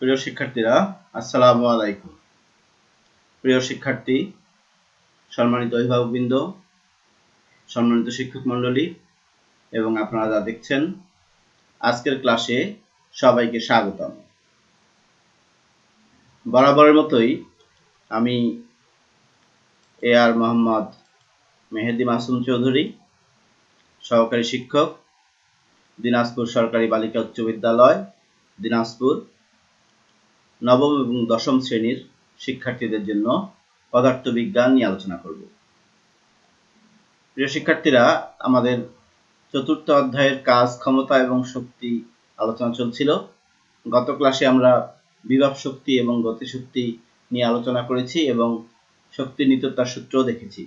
প্রিয় শিক্ষার্থীরা, আসসালামু আলাইকুম। প্রিয় শিক্ষার্থী, সম্মানিত অভিভাবকবৃন্দ, সম্মানিত শিক্ষক মণ্ডলী এবং আপনারা যা দেখছেন, আজকের ক্লাসে সবাইকে স্বাগতম। বরাবরের মতোই আমি AR মোহাম্মদ মেহেদী মাসুম চৌধুরী, সহকারী শিক্ষক, দিনাজপুর সরকারি বালিকা উচ্চ বিদ্যালয়, দিনাজপুর, নবম এবং দশম শ্রেণীর শিক্ষার্থীদের জন্য পদার্থবিজ্ঞান নিয়ে আলোচনা করব। প্রিয় শিক্ষার্থীরা, আমাদের চতুর্থ অধ্যায়ের কাজ, ক্ষমতা এবং শক্তি আলোচনা চলছিল। গত ক্লাসে আমরা বিভব শক্তি এবং গতিশক্তি নিয়ে আলোচনা করেছি এবং শক্তির নিত্যতার সূত্র দেখেছি।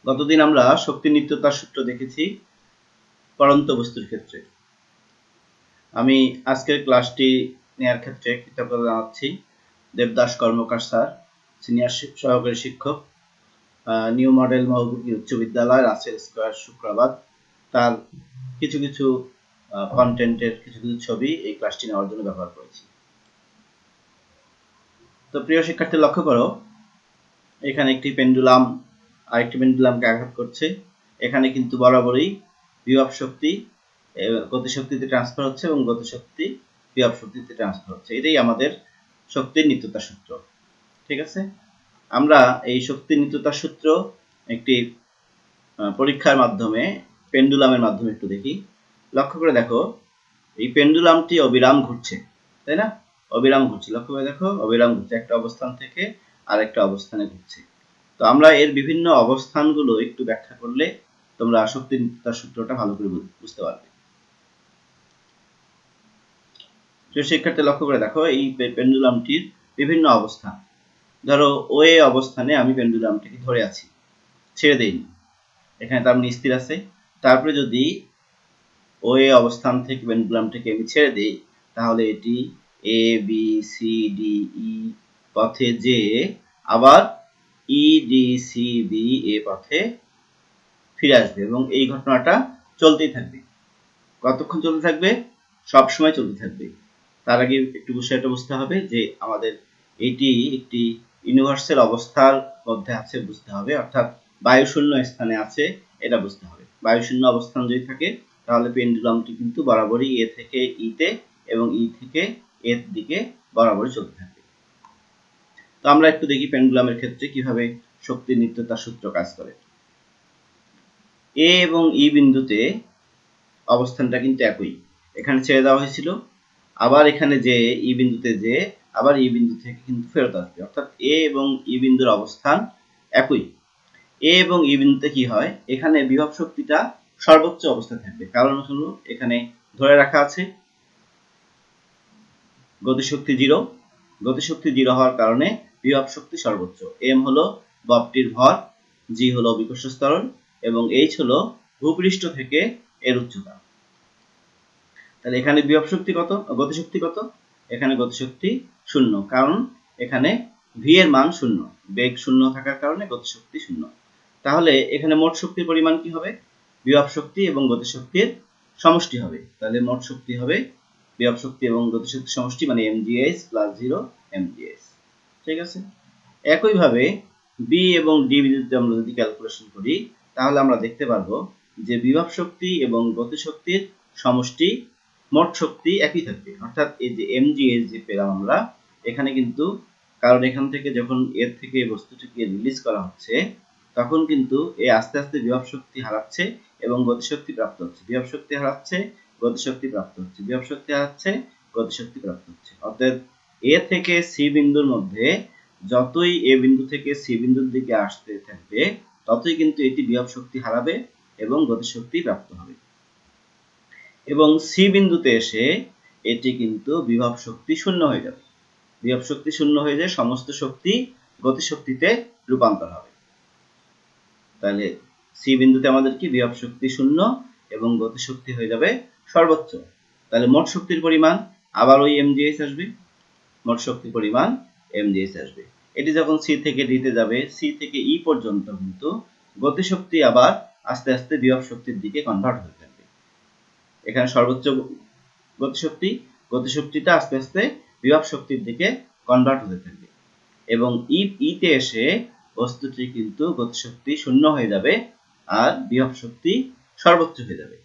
গতদিন আমরা শক্তির নিত্যতার সূত্র দেখেছি পড়ন্ত বস্তুর ক্ষেত্রে। আমি আজকের ক্লাসটি নেওয়ার ক্ষেত্রে কৃতজ্ঞতা জানাচ্ছি দেবদাস কর্মকার স্যার, সিনিয়র সহকারী শিক্ষক, নিউ মডেল মহবুবী উচ্চ বিদ্যালয়, রাসেল স্কয়ার, শুক্রবাদ। তার কিছু কিছু কন্টেন্টের কিছু ছবি এই ক্লাসটি নেওয়ার জন্য ব্যবহার করেছি। তো প্রিয় শিক্ষার্থী, লক্ষ্য করো, এখানে একটি পেন্ডুলাম আরেকটি পেন্ডুলামকে আঘাত করছে। এখানে কিন্তু বরাবরই বিভব শক্তি গতিশক্তিতে ট্রান্সফার হচ্ছে এবং গতিশক্তি বিভব শক্তিতে ট্রান্সফার হচ্ছে। এটাই আমাদের শক্তির নিত্যতার সূত্র। ঠিক আছে, আমরা এই শক্তির নিত্যতার সূত্র একটি পরীক্ষার মাধ্যমে পেন্ডুলামের মাধ্যমে একটু দেখি। লক্ষ্য করে দেখো, এই পেন্ডুলামটি অবিরাম ঘুরছে, তাই না? অবিরাম ঘুরছে, লক্ষ্য করে দেখো, অবিরাম ঘুরছে, একটা অবস্থান থেকে আরেকটা অবস্থানে ঘুরছে। তো আমরা এর বিভিন্ন অবস্থানগুলো একটু ব্যাখ্যা করলে তোমরা শক্তির নিত্যতার সূত্রটা ভালো করে বুঝতে পারবে। শিক্ষার্থী, লক্ষ্য করে দেখো, এই পেন্ডুলামটির বিভিন্ন অবস্থান। ধরো ওয়ে অবস্থানে আমি পেন্ডুলামটিকে ধরে আছি, ছেড়ে দেইনি, এখানে তার মানে স্থির আছে। তারপরে যদি ওয়ে অবস্থান থেকে পেন্ডুলামটিকে আমি ছেড়ে দেই, তাহলে এটি A B C D E পথে যে আবার E D C B A পথে ফিরে আসবে এবং এই ঘটনাটা চলতেই থাকবে। কতক্ষণ চলতে থাকবে? সব সময় চলতে থাকবে। তার আগে একটু বিষয়টা বুঝতে হবে যে আমাদের এটি একটি ইউনিভার্সাল অবস্থার মধ্যে আছে বুঝতে হবে, অর্থাৎ বায়ুশূন্য স্থানে আছে এটা বুঝতে হবে। বায়ুশূন্য অবস্থান যদি থাকে তাহলে পেন্ডুলামটি কিন্তু বরাবরই এ থেকে ইতে এবং ই থেকে এর দিকে বরাবরই চলতে থাকবে। তো আমরা একটু দেখি পেন্ডুলামের ক্ষেত্রে কিভাবে শক্তির নিত্যতার সূত্র কাজ করে। এ এবং ই বিন্দুতে অবস্থানটা কিন্তু একই, এখানে ছেড়ে দেওয়া হয়েছিল, আবার এখানে যে ই বিন্দুতে যে আবার ই বিন্দু থেকে কিন্তু ফেরত আসবে, অর্থাৎ এ এবং ই বিন্দুর অবস্থান একই। এ এবং ই বিন্দুতে কি হয়, এখানে বিভব শক্তিটা সর্বোচ্চ অবস্থায় থাকবে, কারণ হলো এখানে ধরে রাখা আছে গতিশক্তি 0। গতিশক্তি 0 হওয়ার কারণে বিভব শক্তি সর্বোচ্চ। এম হলো ববটির ভর, জি হলো অভিকর্ষ ত্বরণ এবং এইচ হলো ভূপৃষ্ঠ থেকে এর উচ্চতা। তাহলে এখানে বিভব শক্তি কত, গতিশক্তি কত? এখানে গতিশক্তি 0, কারণ এখানে ভি এর মান 0, বেগ 0 থাকার কারণে গতিশক্তি 0। তাহলে এখানে মোট শক্তির পরিমাণ কি হবে? বিভব শক্তি এবং গতিশক্তির সমষ্টি হবে। তাহলে মোট শক্তি হবে বিভব শক্তি এবং গতিশক্তির সমষ্টি, মানে mgh + 0 mgh। ঠিক আছে, একইভাবে বি এবং ডি বিন্দুতে আমরা যদি ক্যালকুলেশন করি তাহলে আমরা দেখতে পারবো যে বিভব শক্তি এবং গতিশক্তির সমষ্টি মোট শক্তি একই থাকবে, অর্থাৎ এই যে mgh যে পেলাম আমরা এখানে কিন্তু, কারণ এখান থেকে যখন এর থেকে বস্তুটিকে রিলিজ করা হচ্ছে তখন কিন্তু এই আস্তে আস্তে বিভব শক্তি হারাচ্ছে এবং গতিশক্তি প্রাপ্ত হচ্ছে, বিভব শক্তি হারাচ্ছে, গতিশক্তি প্রাপ্ত হচ্ছে, বিভব শক্তি হারাচ্ছে, গতিশক্তি প্রাপ্ত হচ্ছে। অতএব এ থেকে সি বিন্দুর মধ্যে যতই এ বিন্দু থেকে সি বিন্দুর দিকে আসতে থাকবে ততই কিন্তু এটি বিভব শক্তি হারাবে এবং গতিশক্তি প্রাপ্ত হবে। এবং সি বিন্দুতে এসে এটি কিন্তু বিভব শক্তি 0 হয়ে যাবে। বিভব শক্তি 0 হয়ে যায়, সমস্ত শক্তি গতিশক্তিতে রূপান্তর হবে। তাহলে সি বিন্দুতে আমাদের কি বিভব শক্তি 0 এবং গতিশক্তি হয়ে যাবে সর্বোচ্চ। তাহলে মোট শক্তির পরিমাণ আবার ওই mgh আসবে, মোট শক্তির পরিমাণ mgh আসবে। এটি যখন সি থেকে ডিতে যাবে, সি থেকে ই পর্যন্ত কিন্তু গতিশক্তি আবার আস্তে আস্তে বিভব শক্তির দিকে কনভার্ট হতে থাকবে। এখানে সর্বোচ্চ গতিশক্তি গতিশক্তিটা আস্তে আস্তে বিভব শক্তির দিকে কনভার্ট হতে থাকবে এবং ইতে এসে বস্তুটি কিন্তু গতিশক্তি শূন্য হয়ে যাবে আর বিভব শক্তি সর্বোচ্চ হয়ে যাবে।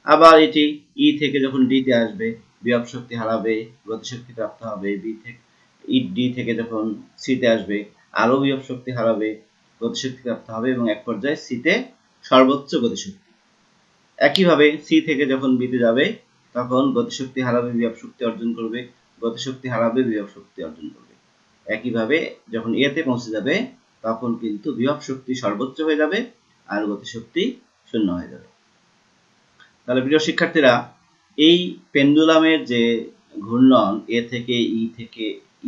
আবার এটি ই থেকে যখন ডি তে আসবে বিভব শক্তি হারাবে, গতিশক্তি প্রাপ্ত হবে। ডি থেকে যখন সি তে আসবে আরো বিভব শক্তি হারাবে, গতিশক্তি প্রাপ্ত হবে এবং এক পর্যায়ে সি তে সর্বোচ্চ গতিশক্তি। একইভাবে সি থেকে যখন বি তে যাবে তখন গতিশক্তি হারাবে, বিভব শক্তি অর্জন করবে, গতিশক্তি হারাবে, বিভব শক্তি অর্জন করবে। একইভাবে যখন এ তে পৌঁছে যাবে তখন কিন্তু বিভব শক্তি সর্বোচ্চ হয়ে যাবে আর গতিশক্তি শূন্য হয়ে যাবে। তাহলে প্রিয় শিক্ষার্থীরা, এই পেন্ডুলামের যে ঘূর্ণন এ থেকে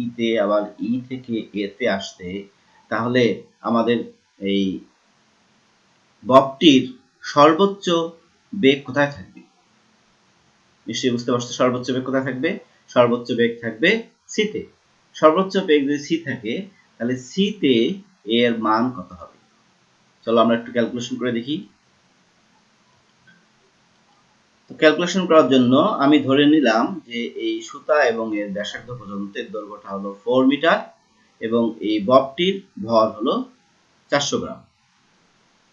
ই তে আবার ই থেকে এ তে আসতে, তাহলে আমাদের এই ববটির সর্বোচ্চ বেগ কোথায় থাকবে? নিশ্চয়ই বুঝতে পারছো সর্বোচ্চ বেগ কোথায় থাকবে? সর্বোচ্চ বেগ থাকবে সি তে। সর্বোচ্চ বেগ যদি সি থাকে তাহলে সি তে এর মান কত হবে? চলো আমরা একটু ক্যালকুলেশন করে দেখি। তো ক্যালকুলেশন করার জন্য আমি ধরে নিলাম যে এই সুতা এবং এর ব্যাসার্ধ পর্যন্তের দৈর্ঘ্যটা হলো 4 মিটার এবং এই ববটির ভর হলো 400 গ্রাম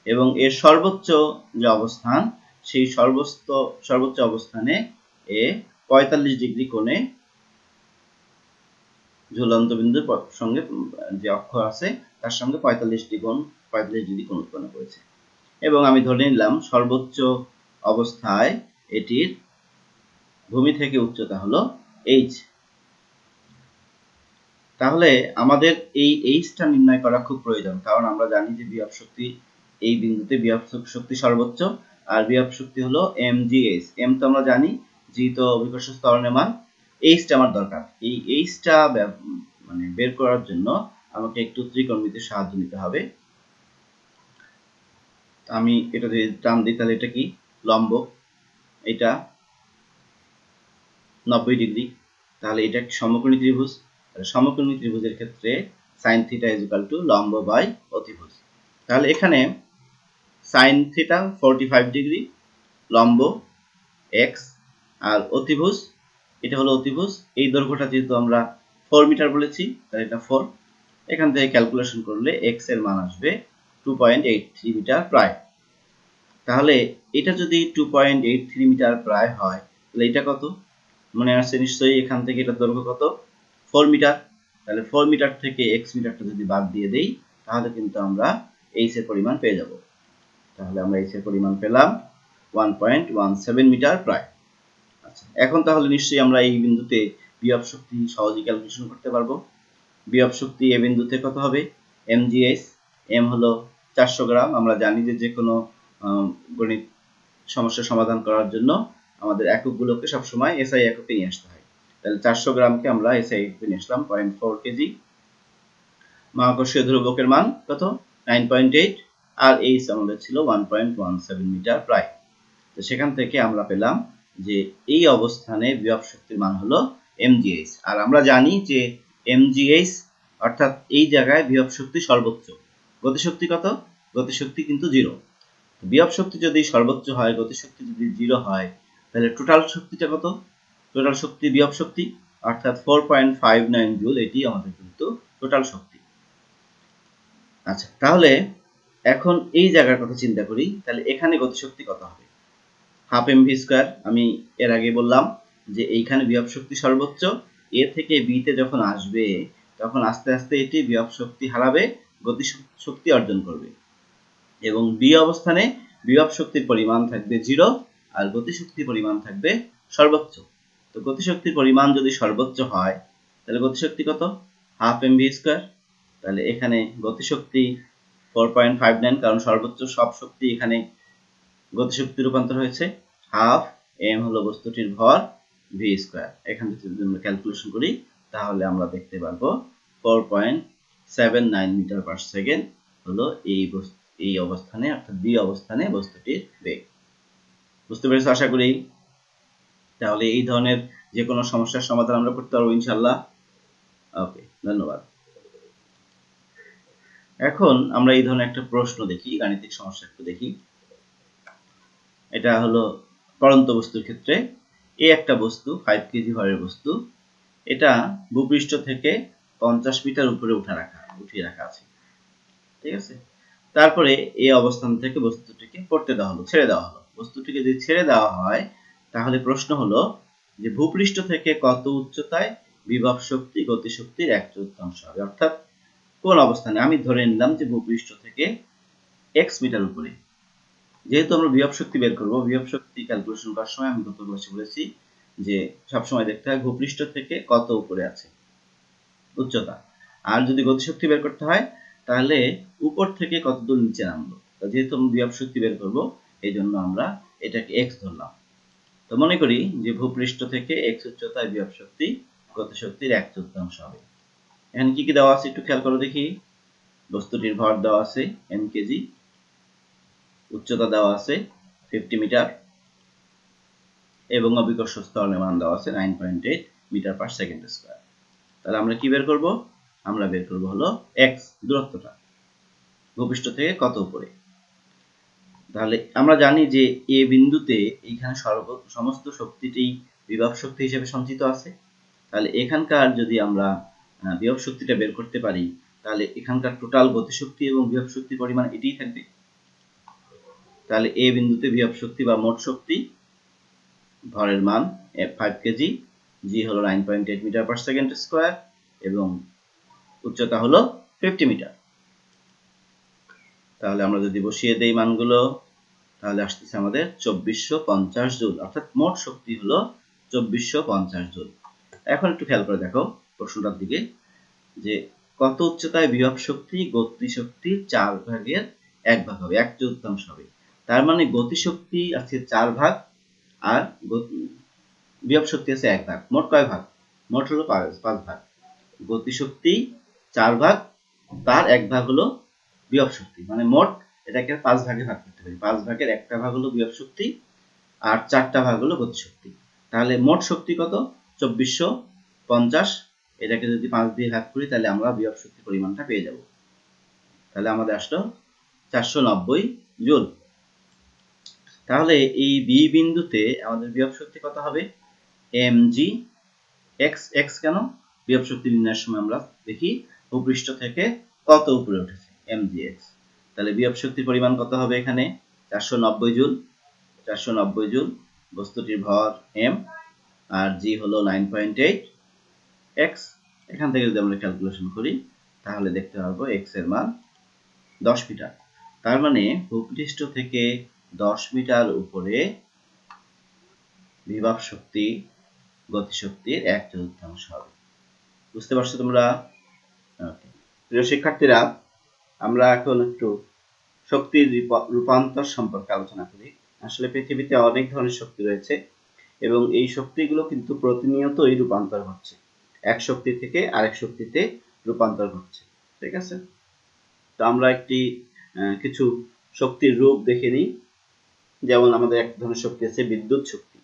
এবং এর সর্বোচ্চ যে অবস্থান সেই সর্বোচ্চ অবস্থানে এ 45 ডিগ্রি কোণে ঝুলন্ত বিন্দুর সঙ্গে যে অক্ষ আছে তার সঙ্গে 45 ডিগ্রি কোণ উৎপন্ন করেছে এবং আমি ধরে নিলাম সর্বোচ্চ অবস্থায় এটির ভূমি থেকে উচ্চতা হলো h। তাহলে আমাদের এই এইচটা নির্ণয় করা খুব প্রয়োজন, কারণ আমরা জানি যে বিভব শক্তি এই বিন্দুতে বিভব শক্তি সর্বোচ্চ আর বিভব শক্তি হলো mgh। m তো আমরা জানি, g তো অভিকর্ষ ত্বরণের মান, এইচটা আমার দরকার। এই এইচটা মানে বের করার জন্য আমাকে একটু ত্রিকোণমিতির সাহায্য নিতে হবে। আমি এটা যদি টান দিই তাহলে এটা কি লম্ব, এটা 90 ডিগ্রি, তাহলে এটা একটি সমকোণী ত্রিভুজ। সমকোণী ত্রিভুজের ক্ষেত্রে sin θ = লম্ব বাই অতিভুজ। তাহলে এখানে sin θ 45 ডিগ্রি, লম্ব x আর অতিভুজ এটা হলো অতিভুজ। এই দৈর্ঘ্যটা যেহেতু আমরা 4 মিটার বলেছি তাহলে এটা 4। এখান থেকে ক্যালকুলেশন করলে x এর মান আসবে 2.83 মিটার প্রায়। তাহলে এটা যদি 2.83 মিটার প্রায় হয় তাহলে এটা কত? মনে আছে নিশ্চয়ই, এখান থেকে এটা দৈর্ঘ্য কত? 4 মিটার। তাহলে 4 মিটার থেকে x মিটারটা যদি বাদ দিয়ে দেই তাহলে কিন্তু আমরা h এর পরিমাণ পেয়ে যাব। তাহলে আমরা h এর পরিমাণ পেলাম 1.17 মিটার প্রায়। আচ্ছা, এখন তাহলে নিশ্চয়ই আমরা এই বিন্দুতে বিভব শক্তি সহজেই ক্যালকুলেশন করতে পারবো। বিভব শক্তি এই বিন্দুতে কত হবে? mgh, m হলো 400 গ্রাম। আমরা জানি যে কোনো গণিত সমস্যা সমাধান করার জন্য আমাদের এককগুলোকে সবসময় SI এককে নিয়ে আসতে হয়। তাহলে 400 গ্রামকে আমরা SI এককে নিয়ে আসলাম 0.4 কেজি। মহাকর্ষীয় ধ্রুবকের মান কত? 9.8 আর h আমাদের ছিল 1.17 মিটার প্রায়। তো সেখান থেকে আমরা পেলাম যে এই অবস্থানে বিভব শক্তির মান হলো mgh। আর আমরা জানি যে mgh অর্থাৎ এই জায়গায় বিভব শক্তি সর্বোচ্চ, গতিশক্তি কত? গতিশক্তি কিন্তু 0। বিভব শক্তি যদি সর্বোচ্চ হয়, গতিশক্তি যদি 0 হয় তাহলে টোটাল শক্তিটা কত? টোটাল শক্তি বিভব শক্তি অর্থাৎ 4.59 জুল, এটি আমাদের কিন্তু টোটাল শক্তি। আচ্ছা, তাহলে এখন এই জায়গার কথা চিন্তা করি, তাহলে এখানে গতিশক্তি কত হবে? Half mv²। আমি এর আগে বললাম যে এইখানে বিভব শক্তি সর্বোচ্চ, এ থেকে বি তে যখন আসবে তখন আস্তে আস্তে এটি বিভব শক্তি হারাবে, গতি শক্তি অর্জন করবে এবং বি অবস্থানে বিভব শক্তির পরিমাণ থাকবে 0 আর গতিশক্তির পরিমাণ থাকবে সর্বোচ্চ। তো গতিশক্তির পরিমাণ যদি সর্বোচ্চ হয় তাহলে গতিশক্তি কত? Half mv²। তাহলে এখানে গতিশক্তি 4.59, কারণ সর্বোচ্চ সব শক্তি এখানে গতিশক্তি রূপান্তর হয়েছে। হাফ m হলো বস্তুটির ভর v²। এখান থেকে যদি আমরা ক্যালকুলেশন করি তাহলে আমরা দেখতে পারবো 4.79 মিটার পার সেকেন্ড হলো এই অবস্থানে অর্থাৎ বি অবস্থানে বস্তুটির বেগ। বুঝতে পেরেছো আশা করি। তাহলে এই ধরনের যে কোনো সমস্যার সমাধান আমরা করতে পারবো ইনশাআল্লাহ। ওকে, ধন্যবাদ। এখন আমরা এই ধরনের একটা প্রশ্ন দেখি, গাণিতিক সমস্যা একটু দেখি। এটা হলো পড়ন্ত বস্তুর ক্ষেত্রে এই একটা বস্তু 5 কেজি ভরের বস্তু, এটা ভূপৃষ্ঠ থেকে 50 মিটার উপরে উঠিয়ে রাখা আছে, ঠিক আছে। তারপরে এই অবস্থান থেকে বস্তুটিকে পড়তে দেওয়া হলো, ছেড়ে দেওয়া হলো। বস্তুটিকে যদি ছেড়ে দেওয়া হয় তাহলে প্রশ্ন হলো যে ভূপৃষ্ঠ থেকে কত উচ্চতায় বিভব শক্তি গতিশক্তির 1/4 হবে, অর্থাৎ কোন অবস্থানে। আমি ধরে নিলাম যে ভূপৃষ্ঠ থেকে x মিটার উপরে। যেহেতু আমরা বিভব শক্তি বের করব, বিভব শক্তি ক্যালকুলেশন করার সময় আমি গত ক্লাসে বলেছি যে সবসময় দেখতে হয় ভূপৃষ্ঠ থেকে কত উপরে আছে উচ্চতা, আর যদি গতিশক্তি বের করতে হয় তাহলে উপর থেকে কত দূর নিচে নামলো। যেহেতু আমরা বিভব শক্তি বের করব এই জন্য আমরা এটাকে x ধরলাম। তো মনে করি যে ভূপৃষ্ঠ থেকে x উচ্চতায় বিভব শক্তি গতিশক্তির 1/4 হবে। এখানে কি কি দেওয়া আছে একটু খেয়াল করো দেখি। বস্তুটির ভর দেওয়া আছে m কেজি, উচ্চতা দেওয়া আছে 50 মিটার এবং অভিকর্ষ ত্বরণের মান দেওয়া আছে 9.8 মিটার পার সেকেন্ড স্কয়ার। তাহলে আমরা কি বের করব? আমরা বের করব হলো x, দূরত্বটা ভূপৃষ্ঠ থেকে কত উপরে। তাহলে আমরা জানি যে এ বিন্দুতে এখানে সমস্ত শক্তিটি বিভব শক্তি হিসেবে সঞ্চিত আছে। তাহলে এখানকার যদি আমরা বিভব শক্তিটা বের করতে পারি তাহলে এখানকার টোটাল গতিশক্তি এবং বিভব শক্তির পরিমাণ এটাই থাকবে। তাহলে এ বিন্দুতে বিভব শক্তি বা মোট শক্তি, ভরের মান 5 কেজি, জি হলো 9.8 মিটার পার সেকেন্ড স্কয়ার এবং উচ্চতা হলো 50 মিটার। তাহলে আমরা যদি বসিয়ে দেই মানগুলো তাহলে আসতেছে আমাদের 2450 জুল, অর্থাৎ মোট শক্তি হলো 2450 জুল। এখন একটু খেয়াল করে দেখো প্রশ্নটার দিকে যে কত উচ্চতায় বিভব শক্তি গতিশক্তির 4 ভাগের 1 ভাগ হবে, 1/4 হবে। তার মানে গতিশক্তি আছে 4 ভাগ আর বিভব শক্তি আছে 1 ভাগ। মোট কয় ভাগ? মোট হলো 5 ভাগ। গতিশক্তি 4 ভাগ, তার 1 ভাগ হলো বিভব শক্তি, মানে মোট এটাকে 5 ভাগে ভাগ করতে পারি। 5 ভাগের 1টা ভাগ হলো বিভব শক্তি আর 4টা ভাগ হলো গতিশক্তি। তাহলে মোট শক্তি কত? 2450। এটাকে যদি 5 দিয়ে ভাগ করি তাহলে আমরা বিভব শক্তির পরিমাণটা পেয়ে যাব। তাহলে আমাদের আসলো 490 জুল। তাহলে এই বি বিন্দুতে আমাদের বিভব শক্তি কত হবে? mg x, x কেন? বিভব শক্তি নির্ণয়ের সময় আমরা দেখি ভূপৃষ্ঠ থেকে কত উপরে উঠেছে, mgx। তাহলে বিভব শক্তির পরিমাণ কত হবে এখানে? 490 জুল। 490 জুল, বস্তুটির ভর m আর g হলো 9.8, x এখান থেকে যদি আমরা ক্যালকুলেশন করি তাহলে দেখতে পারবো x এর মান 10 মিটার। তার মানে ভূপৃষ্ঠ থেকে 10 মিটার উপরে বিভব শক্তি গতিশক্তির 1/4 হবে। বুঝতে পারছো তোমরা? প্রিয় শিক্ষার্থীরা, আমরা এখন একটু শক্তির রূপান্তর সম্পর্কে আলোচনা করি। আসলে পৃথিবীতে অনেক ধরনের শক্তি রয়েছে এবং এই শক্তিগুলো কিন্তু প্রতিনিয়তই রূপান্তর হচ্ছে, এক শক্তি থেকে আরেক শক্তিতে রূপান্তর হচ্ছে, ঠিক আছে। তো আমরা কিছু শক্তির রূপ দেখে নিই। যেমন আমাদের এক ধরনের শক্তি আছে বিদ্যুৎ শক্তি,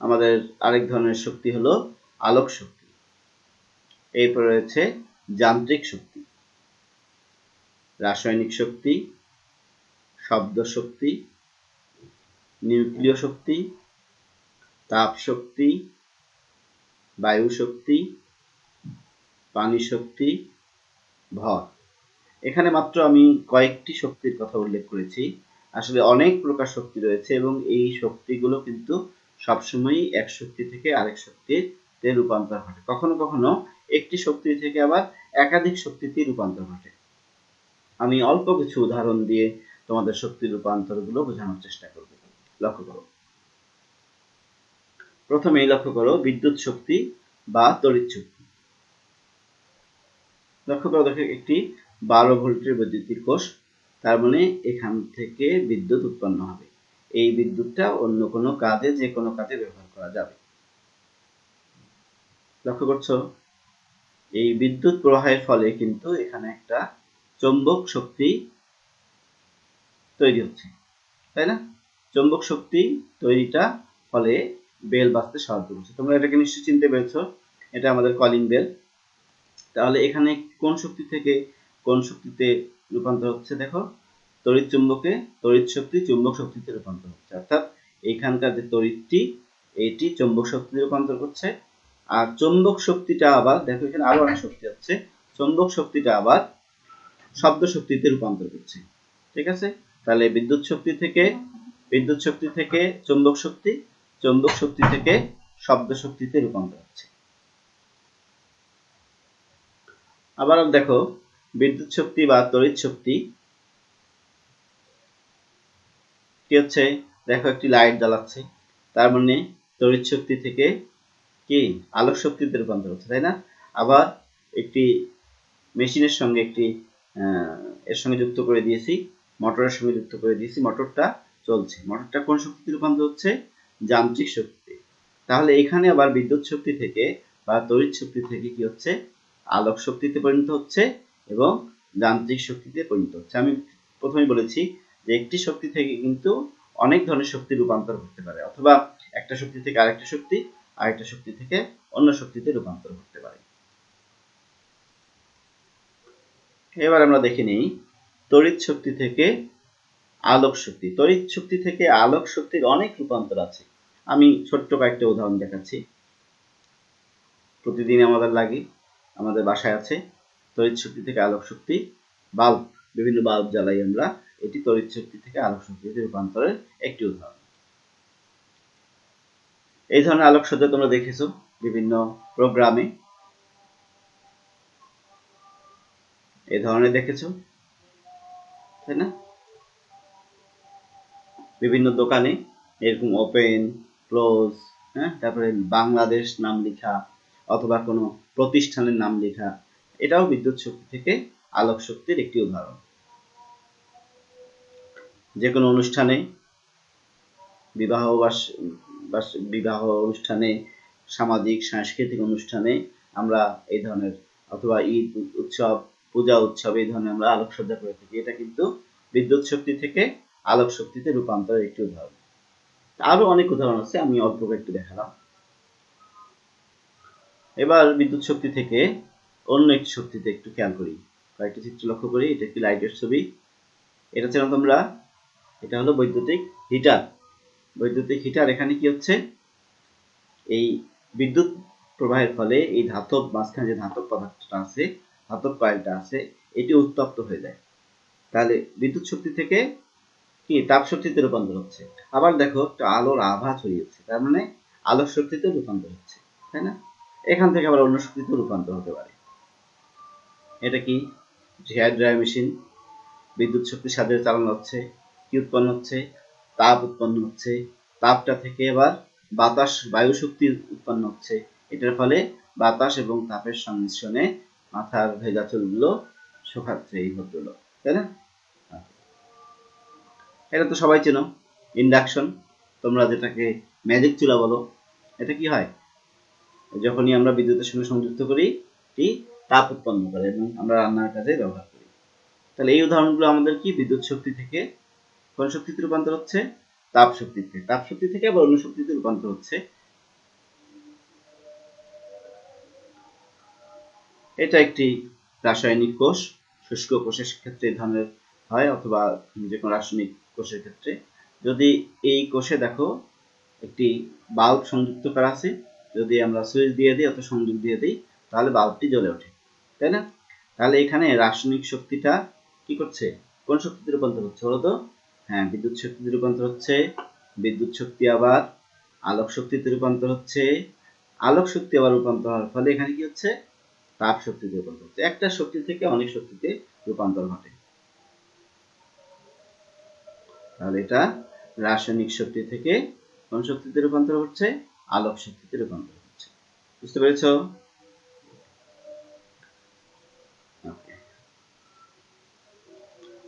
আমাদের আরেক ধরনের শক্তি হলো আলোক শক্তি, এরপর রয়েছে যান্ত্রিক শক্তি, রাসায়নিক শক্তি, শব্দ শক্তি, নিউক্লিয় শক্তি, তাপ শক্তি, বায়ু শক্তি, পানি শক্তি, ভর। এখানে মাত্র আমি কয়েকটি শক্তির কথা উল্লেখ করেছি। আসলে অনেক প্রকার শক্তি রয়েছে এবং এই শক্তিগুলো কিন্তু সবসময়ই এক শক্তি থেকে আরেক শক্তিতে রূপান্তর ঘটে। কখনো কখনো একটি শক্তি থেকে আবার একাধিক শক্তিতে রূপান্তর ঘটে। আমি অল্প কিছু উদাহরণ দিয়ে তোমাদের শক্তি রূপান্তরগুলো বোঝানোর চেষ্টা করব। লক্ষ্য করো, প্রথমেই লক্ষ্য করো বিদ্যুৎ শক্তি বা তড়িৎ শক্তি। লক্ষ্য করো, দেখো একটি 12 ভোল্টের বৈদ্যুতিক কোষ, তার মানে এখান থেকে বিদ্যুৎ উৎপন্ন হবে। এই বিদ্যুৎটা অন্য কোনো কাজে, যে কোনো কাজে ব্যবহার করা যাবে। লক্ষ্য করছো, এই বিদ্যুৎ প্রবাহের ফলে কিন্তু এখানে একটা চৌম্বক শক্তি তৈরি হচ্ছে, তাই না? চৌম্বক শক্তি তৈরিটা ফলে বেল বাজতে সাহায্য করছে। তোমরা এটাকে নিশ্চয়ই চিনতে পেরেছো, এটা আমাদের কলিং বেল। তাহলে এখানে কোন শক্তি থেকে কোন শক্তিতে রূপান্তর হচ্ছে? দেখো, তড়িৎ চুম্বকে তড়িৎ শক্তি চুম্বক শক্তিতে রূপান্তর হচ্ছে, অর্থাৎ এখানকার যে তড়িৎটি এটি চৌম্বক শক্তিতে রূপান্তর করছে, আর চৌম্বক শক্তিটা আবার দেখো এখানে আরো অনেক শক্তি আছে, চৌম্বক শক্তিটা আবার শব্দ শক্তিতে রূপান্তর করছে। ঠিক আছে, তাহলে বিদ্যুৎ শক্তি থেকে চৌম্বক শক্তি, চৌম্বক শক্তি থেকে শব্দ শক্তিতে রূপান্তর হচ্ছে। আবার দেখো বিদ্যুৎ শক্তি বা তড়িৎ শক্তি কি হচ্ছে, দেখো একটি লাইট জ্বালাচ্ছে, তার মানে তড়িৎ শক্তি থেকে কি আলোক শক্তিতে রূপান্তর হচ্ছে, তাই না? আবার একটি মেশিনের সঙ্গে এর সঙ্গে যুক্ত করে দিয়েছি, মোটরের সঙ্গে যুক্ত করে দিয়েছি, মোটরটা চলছে, মোটরটা কোন শক্তিতে রূপান্তর হচ্ছে, যান্ত্রিক শক্তি। তাহলে এখানে আবার বিদ্যুৎ শক্তি থেকে বা তড়িৎ শক্তি থেকে কি হচ্ছে, আলোক শক্তিতে পরিণত হচ্ছে এবং যান্ত্রিক শক্তিতে পরিণত হচ্ছে। আমি প্রথমেই বলেছি যে একটি শক্তি থেকে কিন্তু অনেক ধরনের শক্তি রূপান্তর করতে পারে, অথবা একটা শক্তি থেকে আরেকটা শক্তি থেকে অন্য শক্তিতে রূপান্তর করতে পারে। এবার আমরা দেখে নিই তড়িৎ শক্তি থেকে আলোক শক্তি। তড়িৎ শক্তি থেকে আলোক শক্তির অনেক রূপান্তর আছে। আমি ছোট্ট কয়েকটা উদাহরণ দেখাচ্ছি। প্রতিদিন আমাদের লাগে, আমাদের বাসায় আছে তড়িৎ শক্তি থেকে আলোক শক্তি, বাল্ব, বিভিন্ন বাল্ব জ্বালাই আমরা, এটি তড়িৎ শক্তি থেকে আলোক শক্তিতে রূপান্তরের একটি উদাহরণ। এই ধরনের আলোকসজ্জা তোমরা দেখেছো বিভিন্ন প্রোগ্রামে, এই ধরনের দেখেছো, তাই না? বিভিন্ন দোকানে এরকম ওপেন ক্লোজ, হ্যাঁ, তারপরে বাংলাদেশ নাম লেখা অথবা কোনো প্রতিষ্ঠানের নাম লেখা, এটাও বিদ্যুৎ শক্তি থেকে আলোক শক্তির একটি উদাহরণ। যে কোনো অনুষ্ঠানে, বিবাহ অনুষ্ঠানে, সামাজিক সাংস্কৃতিক অনুষ্ঠানে আমরা এই ধরনের, অথবা ঈদ উৎসব, পূজা উৎসব, এই ধরনের আমরা আলোকসজ্জা করে থাকি। এটা কিন্তু বিদ্যুৎ শক্তি থেকে আলোক শক্তিতে রূপান্তরের একটি উদাহরণ। আরো অনেক উদাহরণ আছে, আমি অল্প একটু দেখালাম। এবার বিদ্যুৎ শক্তি থেকে অন্য একটি শক্তিতে একটু খেয়াল করি, কয়েকটি চিত্র লক্ষ্য করি। এটা একটি লাইটের ছবি, এটা চেনো তোমরা, এটা হলো বৈদ্যুতিক হিটার। বৈদ্যুতিক হিটার, এখানে কি হচ্ছে, এই বিদ্যুৎ প্রবাহের ফলে এই ধাতব মাঝখানে যে ধাতব পদার্থটা আছে, ধাতব কয়েলটা আছে, এটি উত্তপ্ত হয়ে যায়। তাহলে বিদ্যুৎ শক্তি থেকে কি তাপ শক্তিতে রূপান্তর হচ্ছে। আবার দেখো একটা আলোর আভা ছড়িয়েছে, তার মানে আলোক শক্তিতে রূপান্তর হচ্ছে, তাই না? এখান থেকে আবার অন্য শক্তিতে রূপান্তর হতে পারে। এটা কি হেয়ার ড্রায়ার মেশিন, বিদ্যুৎ শক্তির সাহায্যে চালানো হচ্ছে, কি উৎপন্ন হচ্ছে, তাপ উৎপন্ন হচ্ছে, তাপটা থেকে আবার বাতাস, বায়ু শক্তি উৎপন্ন হচ্ছে, এটার ফলে বাতাস এবং তাপের সংমিশ্রণে মাথার ভেজা চুলগুলো শুকাচ্ছে, এই হলো, তাই না? এটা তো সবাই চেনো, ইন্ডাকশন, তোমরা যেটাকে ম্যাজিক চুলা বলো। এটা কি হয়, যখনই আমরা বিদ্যুতের সঙ্গে সংযুক্ত করি এটি তাপ উৎপন্ন করে এবং আমরা রান্নার কাজে ব্যবহার করি। তাহলে এই উদাহরণগুলো আমাদের কি বিদ্যুৎ শক্তি থেকে কোন শক্তিতে রূপান্তর হচ্ছে, তাপ শক্তিতে, তাপ শক্তি থেকে আবার অন্য শক্তিতে রূপান্তর হচ্ছে। এটা একটি রাসায়নিক কোষ, শুষ্ক কোষের ক্ষেত্রে এই ধরনের হয়, অথবা যে কোনো রাসায়নিক কোষের ক্ষেত্রে। যদি এই কোষে দেখো একটি বাল্ব সংযুক্ত করা আছে, যদি আমরা সুইচ দিয়ে দিই অথবা সংযোগ দিয়ে দিই, তাহলে বাল্বটি জ্বলে ওঠে, তাই না? তাহলে এখানে রাসায়নিক শক্তিটা কি করছে, কোন শক্তিতে রূপান্তর হচ্ছে বলতো? হ্যাঁ, বিদ্যুৎ শক্তিতে রূপান্তর হচ্ছে। বিদ্যুৎ শক্তি আবার আলোক শক্তিতে রূপান্তর হচ্ছে, আলোক শক্তি আবার রূপান্তর হওয়ার ফলে এখানে কি হচ্ছে, তাপ শক্তিতে রূপান্তর হচ্ছে। একটা শক্তি থেকে অনেক শক্তিতে রূপান্তর ঘটে। তাহলে এটা রাসায়নিক শক্তি থেকে কোন শক্তিতে রূপান্তর হচ্ছে, আলোক শক্তিতে রূপান্তর হচ্ছে। বুঝতে পেরেছো?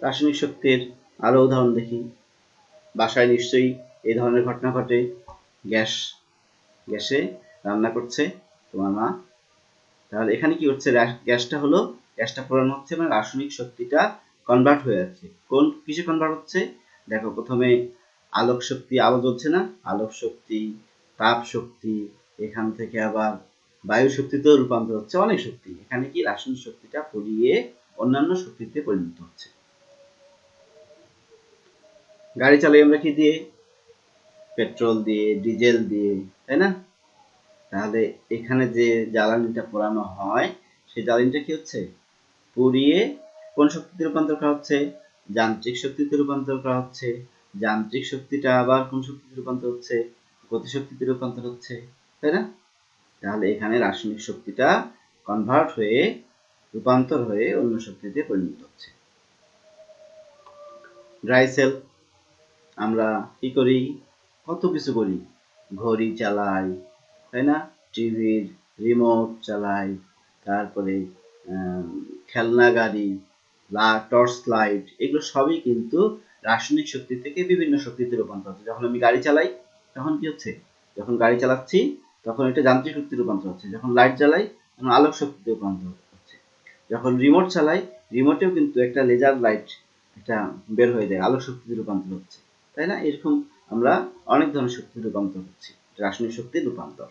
রাসায়নিক শক্তির আরো উদাহরণ দেখি। বাসায় নিশ্চয়ই এই ধরনের ঘটনা ঘটে, গ্যাসে রান্না করছে তোমার মা, তাহলে এখানে কি হচ্ছে, গ্যাসটা পোড়ানো হচ্ছে, মানে রাসায়নিক শক্তিটা কনভার্ট হয়ে যাচ্ছে। কোন কিসে কনভার্ট হচ্ছে, দেখো প্রথমে আলোক শক্তি, আলো জ্বলছে না, আলোক শক্তি, তাপ শক্তি, এখান থেকে আবার বায়ু শক্তিতেও রূপান্তর হচ্ছে, অনেক শক্তি। এখানে কি রাসায়নিক শক্তিটা পুড়িয়ে অন্যান্য শক্তিতে পরিণত হচ্ছে। গাড়ি চালাই আমরা কি দিয়ে, পেট্রোল দিয়ে, ডিজেল দিয়ে, তাই না? তাহলে এখানে যে জ্বালানিটা পোড়ানো হয় সেই জ্বালানিটা কি হচ্ছে, পুড়িয়ে কোন শক্তিতে রূপান্তর করা হচ্ছে, যান্ত্রিক শক্তিতে রূপান্তর করা হচ্ছে। যান্ত্রিক শক্তিটা আবার কোন শক্তিতে রূপান্তর হচ্ছে, গতিশক্তিতে রূপান্তর হচ্ছে, তাই না? তাহলে এখানে রাসায়নিক শক্তিটা কনভার্ট হয়ে, রূপান্তর হয়ে অন্য শক্তিতে পরিণত হচ্ছে। ড্রাই সেল, আমরা কি করি, কত কিছু করি, ঘড়ি চালাই, তাই না, টিভির রিমোট চালাই, তারপরে খেলনা গাড়ি, টর্চ লাইট, এগুলো সবই কিন্তু রাসায়নিক শক্তি থেকে বিভিন্ন শক্তিতে রূপান্তর হচ্ছে। যখন আমি গাড়ি চালাই তখন কি হচ্ছে, যখন গাড়ি চালাচ্ছি তখন এটা যান্ত্রিক শক্তিতে রূপান্তর হচ্ছে। যখন লাইট জ্বালাই তখন আলোক শক্তিতে রূপান্তর হচ্ছে। যখন রিমোট চালাই, রিমোটেও কিন্তু একটা লেজার লাইট এটা বের হয়ে যায়, আলোক শক্তিতে রূপান্তর হচ্ছে, তাই না? এরকম আমরা অনেক ধরনের শক্তিতে রূপান্তর হচ্ছে, রাসায়নিক শক্তির রূপান্তর।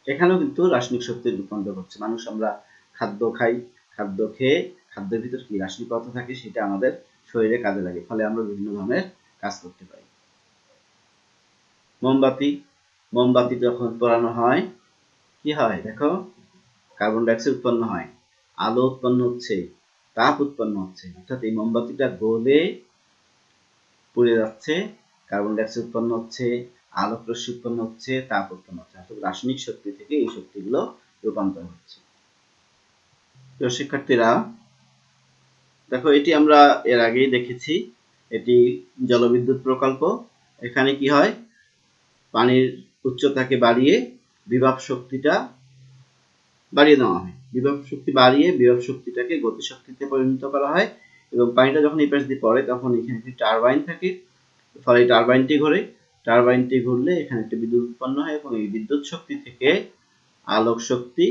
এখানেও কিন্তু রাসায়নিক শক্তির রূপান্তর হচ্ছে। মানুষ আমরা খাদ্য খাই, খাদ্য খেয়ে খাদ্যের ভিতর কি রাসায়নিক পদার্থ থাকে সেটা আমাদের শরীরে কাজে লাগে, ফলে আমরা বিভিন্ন ধরনের কাজ করতে পারি। মোমবাতি, মোমবাতি যখন পোড়ানো হয় কি হয় দেখো, কার্বন ডাইঅক্সাইড উৎপন্ন হয়, আলো উৎপন্ন হচ্ছে, তাপ উৎপন্ন হচ্ছে, অর্থাৎ এই মোমবাতিটা গলে পুড়ে যাচ্ছে, কার্বন ডাইঅক্সাইড উৎপন্ন হচ্ছে, আলোক রশ্মি উৎপন্ন হচ্ছে, তাপ উৎপন্ন হচ্ছে, অর্থাৎ রাসায়নিক শক্তি থেকে এই শক্তিগুলো রূপান্তর হচ্ছে। প্রিয় শিক্ষার্থীরা, দেখো এটি আমরা এর আগেই দেখেছি, এটি জলবিদ্যুৎ প্রকল্প। এখানে কি হয়, পানির উচ্চতাকে বাড়িয়ে বিভব শক্তিটা বাড়িয়ে দেওয়া হয়, বিভব শক্তি বাড়িয়ে বিভব শক্তিটাকে গতিশক্তিতে পরিণত করা হয়, এবং পানিটা যখন এই পাশ দিয়ে পড়ে তখন এখানে একটি টারবাইন থাকে, ফলে টারবাইনটি ঘোরে, টারবাইনটি ঘুরলে এখানে একটি বিদ্যুৎ উৎপন্ন হয়, এবং এই বিদ্যুৎ শক্তি থেকে আলোক শক্তি,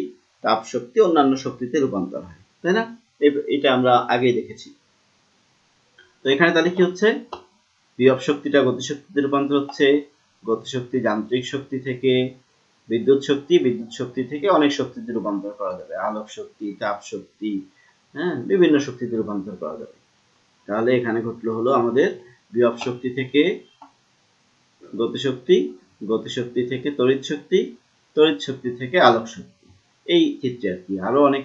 তাপ শক্তি, অন্যান্য শক্তিতে রূপান্তর হয়, তাই না? এটা আমরা আগেই দেখেছি। তো এখানে তাহলে কি হচ্ছে, বিভব শক্তিটা গতিশক্তিতে রূপান্তর হচ্ছে, গতিশক্তি যান্ত্রিক শক্তি থেকে বিদ্যুৎ শক্তি, বিদ্যুৎ শক্তি থেকে অনেক শক্তিতে রূপান্তর করা যাবে, আলোক শক্তি, তাপ শক্তি, হ্যাঁ, বিভিন্ন শক্তিতে রূপান্তর করা যাবে। তাহলে এখানে ঘটলো হলো আমাদের বিভব শক্তি থেকে গতিশক্তি, গতিশক্তি থেকে তড়িৎ শক্তি, তড়িৎ শক্তি থেকে আলোক শক্তি, এই ক্ষেত্রে আর কি আরো অনেক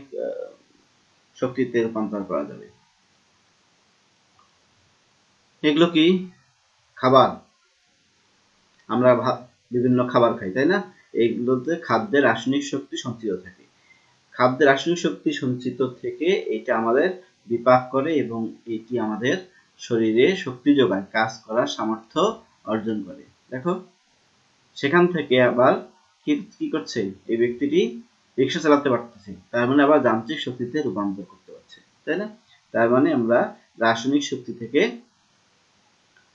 শক্তিতে রূপান্তর করা যাবে। এগুলো কি খাবার, আমরা বিভিন্ন খাবার খাই, তাই না? এইগুলোতে খাদ্যের রাসায়নিক শক্তি সঞ্চিত থাকে, খাদ্যের রাসায়নিক শক্তি সঞ্চিত থেকে এটা আমাদের বিপাক করে, এবং এটি আমাদের শরীরে শক্তি যোগায়, কাজ করার সামর্থ্য অর্জন করে। দেখো সেখান থেকে আবার কি করছে, এই ব্যক্তিটি রিক্সা চালাতে পারতেছে, তার মানে আবার যান্ত্রিক শক্তিতে রূপান্তর করতে পারছে, তাই না? তার মানে আমরা রাসায়নিক শক্তি থেকে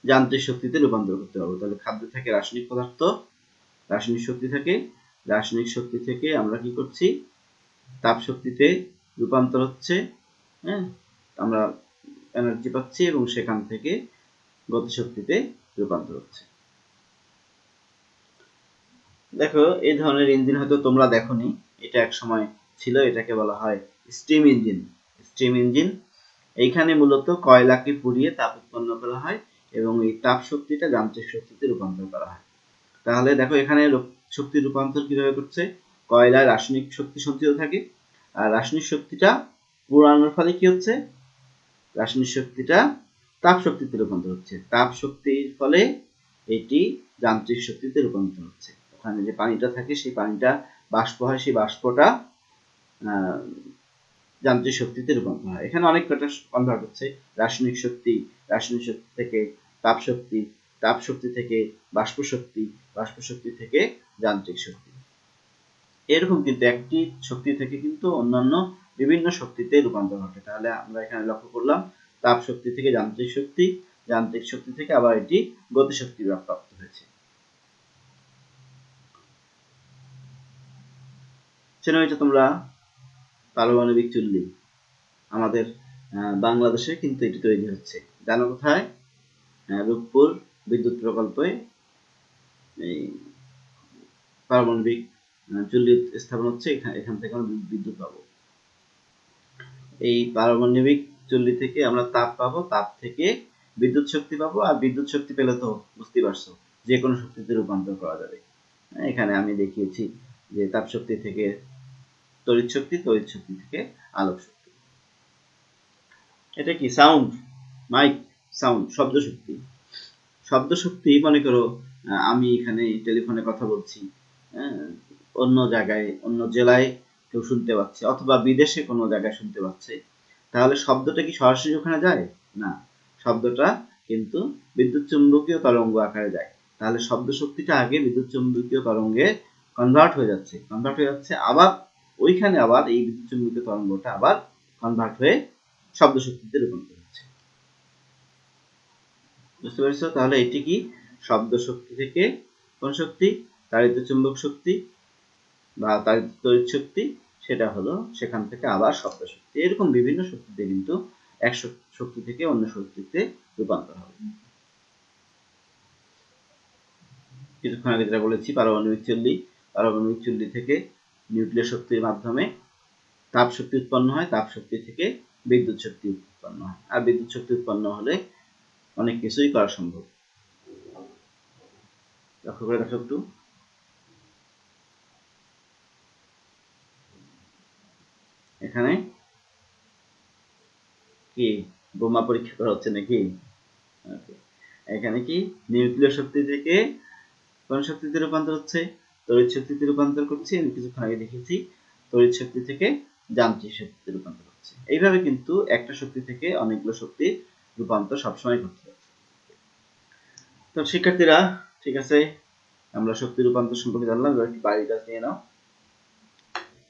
যান্ত্রিক শক্তিতে রূপান্তর করতে পারবো। তাহলে খাদ্য থেকে রাসায়নিক পদার্থ, রাসায়নিক শক্তি থেকে, রাসায়নিক শক্তি থেকে আমরা কি করছি, তাপ শক্তিতে রূপান্তর হচ্ছে, হ্যাঁ, আমরা এনার্জি পাচ্ছি, এবং সেখান থেকে গতিশক্তিতে রূপান্তর হচ্ছে। দেখো এই ধরনের ইঞ্জিন হয়তো তোমরা দেখোনি, এটা এক সময় ছিল, এটাকে বলা হয় স্টিম ইঞ্জিন। স্টিম ইঞ্জিন, এইখানে মূলত কয়লাকে পুড়িয়ে তাপ উৎপন্ন করা হয়, এবং এই তাপ শক্তিটা যান্ত্রিক শক্তিতে রূপান্তর করা হয়। তাহলে দেখো এখানে শক্তি রূপান্তর কিভাবে করছে, কয়লায় রাসায়নিক শক্তি সঞ্চিত থাকে, আর রাসায়নিক শক্তিটা পোড়ানোর ফলে কি হচ্ছে, রাসায়নিক শক্তিটা তাপ শক্তিতে রূপান্তর হচ্ছে, তাপ শক্তির ফলে এটি যান্ত্রিক শক্তিতে রূপান্তর হচ্ছে। ওখানে যে পানিটা থাকে সেই পানিটা বাষ্প হয়, সেই বাষ্পটা যান্ত্রিক শক্তিতে রূপান্তর হয়। এখানে অনেক কটা কনভার্ট হচ্ছে, রাসায়নিক শক্তি, রাসায়নিক শক্তি থেকে তাপ শক্তি, তাপ শক্তি থেকে বাষ্প শক্তি, বাষ্প শক্তি থেকে যান্ত্রিক শক্তি। এরকম কিন্তু একটি শক্তি থেকে কিন্তু অন্যান্য বিভিন্ন শক্তিতে রূপান্তর ঘটে। তাহলে আমরা এখানে লক্ষ্য করলাম তাপ শক্তি থেকে যান্ত্রিক শক্তি, যান্ত্রিক শক্তি থেকে আবার এটি গতিশক্তি প্রাপ্ত হয়েছে। চেনো এটা তোমরা, পারমাণবিক চুল্লি আমাদের বাংলাদেশে কিন্তু এটি তৈরি হচ্ছে, জানো কোথায়, রূপপুর বিদ্যুৎ প্রকল্পে এই পারমাণবিক চুল্লি স্থাপন হচ্ছে, এখান থেকে আমরা বিদ্যুৎ পাবো। এই পারমাণবিক চুল্লি থেকে আমরা তাপ পাবো, তাপ থেকে বিদ্যুৎ শক্তি পাবো, আর বিদ্যুৎ শক্তি পেলে তো বুঝতে পারছো যে কোনো শক্তিতে রূপান্তর করা যাবে। এখানে আমি দেখিয়েছি যে তাপ শক্তি থেকে তড়িৎ শক্তি, তড়িৎ শক্তি থেকে আলোক শক্তি। এটা কি সাউন্ড, মাইক সাউন্ড, শব্দ শক্তি। শব্দ শক্তি মনে করো আমি এখানে টেলিফোনে কথা বলছি, অন্য জায়গায় অন্য জেলায় কেউ শুনতে পাচ্ছে, অথবা বিদেশে কোনো জায়গায় শুনতে পাচ্ছে, তাহলে শব্দটা কি সরাসরি ওখানে যায় না, শব্দটা কিন্তু বিদ্যুৎ চুম্বকীয় তরঙ্গ আকারে যায়। তাহলে শব্দ শক্তিটা আগে বিদ্যুৎ চুম্বকীয় তরঙ্গে কনভার্ট হয়ে যাচ্ছে, আবার ওইখানে আবার এই বিদ্যুৎ চুম্বকীয় তরঙ্গটা আবার কনভার্ট হয়ে শব্দ শক্তিতে রূপান্তর হচ্ছে। বুঝতে পেরেছো? তাহলে এটি কি শব্দ শক্তি থেকে কোন শক্তি, তাড়িত চুম্বক শক্তি বা তাড়িত তড়িৎ শক্তি, সেটা হলো সেখান থেকে আবার শব্দ শক্তি। এরকম বিভিন্ন শক্তিতে কিন্তু এক শক্তি থেকে অন্য শক্তিতে রূপান্তর হবে। কিছুক্ষণ আগে যেটা বলেছি পারমাণবিক চুল্লি থেকে নিউক্লিয় শক্তির মাধ্যমে তাপ শক্তি উৎপন্ন হয়, তাপ শক্তি থেকে বিদ্যুৎ শক্তি উৎপন্ন হয়, আর বিদ্যুৎ শক্তি উৎপন্ন হলে অনেক কিছুই করা সম্ভব। লক্ষ্য করে দেখো একটু, এখানে কি বোমা পরীক্ষা করা হচ্ছে নাকি? এখানে কি নিউক্লিয় শক্তি থেকে কোন শক্তিতে রূপান্তর হচ্ছে, তড়িৎ শক্তিতে রূপান্তর করছি। আমি কিছুক্ষণ আগে দেখেছি তড়িৎ শক্তি থেকে যান্ত্রিক শক্তিতে রূপান্তর হচ্ছে। এইভাবে কিন্তু একটা শক্তি থেকে অনেকগুলো শক্তির রূপান্তর সবসময় ঘটতে হবে। তো শিক্ষার্থীরা, ঠিক আছে, আমরা শক্তি রূপান্তর সম্পর্কে জানলাম। এবার একটি বাড়ির কাজ নিয়ে নাও।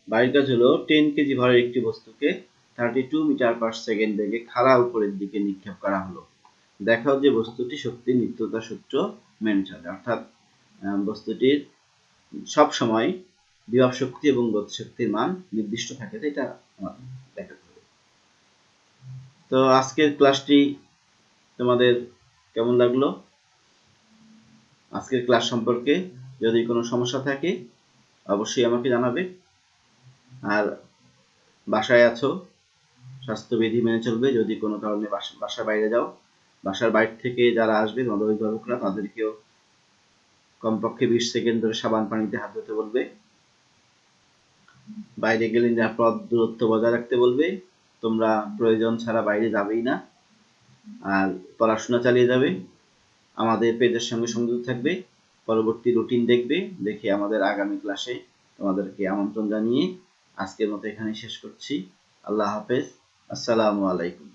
বাড়ির কাজ হলো 10 কেজি ভরের একটি বস্তুকে 32 মিটার পার সেকেন্ড বেগে খাড়া উপরের দিকে নিক্ষেপ করা হলো। দেখাও যে বস্তুটি শক্তির নিত্যতা সূত্র মেনে চলে, অর্থাৎ বস্তুটির সব সময় বিভব শক্তি এবং গতি শক্তির মান নির্দিষ্ট থাকে, এটা আমাদের দেখাতে হবে। তো আজকের ক্লাসটি তোমাদের কেমন লাগলো? আজকের ক্লাস সম্পর্কে যদি কোনো সমস্যা থাকে অবশ্যই আমাকে জানাবে। আর বাসায় আছো, স্বাস্থ্যবিধি মেনে চলবে। যদি কোনো কারণে বাসার বাইরে যাও, বাসার বাইরে থেকে যারা আসবে তোমাদের অভিভাবকরা, তাদেরকেও কমপক্ষে 20 সেকেন্ড ধরে সাবান পানিতে হাত ধুতে বলবে। বাইরে গেলে নিরাপদ দূরত্ব বজায় রাখতে বলবে। তোমরা প্রয়োজন ছাড়া বাইরে যাবেই না, আর পড়াশোনা চালিয়ে যাবে। আমাদের পেজের সঙ্গে সংযুক্ত থাকবে, পরবর্তী রুটিন দেখে আমাদের আগামী ক্লাসে তোমাদেরকে আমন্ত্রণ জানিয়ে আজকের মতো এখানে শেষ করছি। আল্লাহ হাফেজ, আসসালামু আলাইকুম।